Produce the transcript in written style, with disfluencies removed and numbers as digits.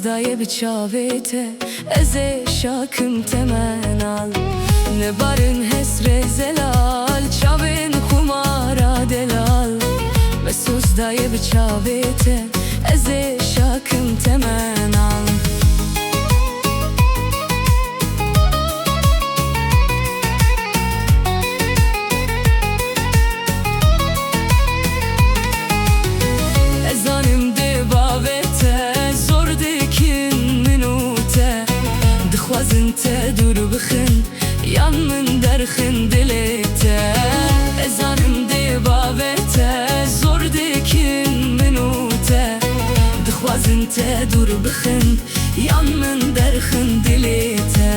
دایه بچاویته از شاکم تمنال نبارن حسر زلال چاوین خمارا دلال مسوز دایه بچاویته از شاکم تمنال Te dur bixin yan min derxin dilete ezanım de babete zor dikin minute dixwazin te dur bixin yan min derxin dilete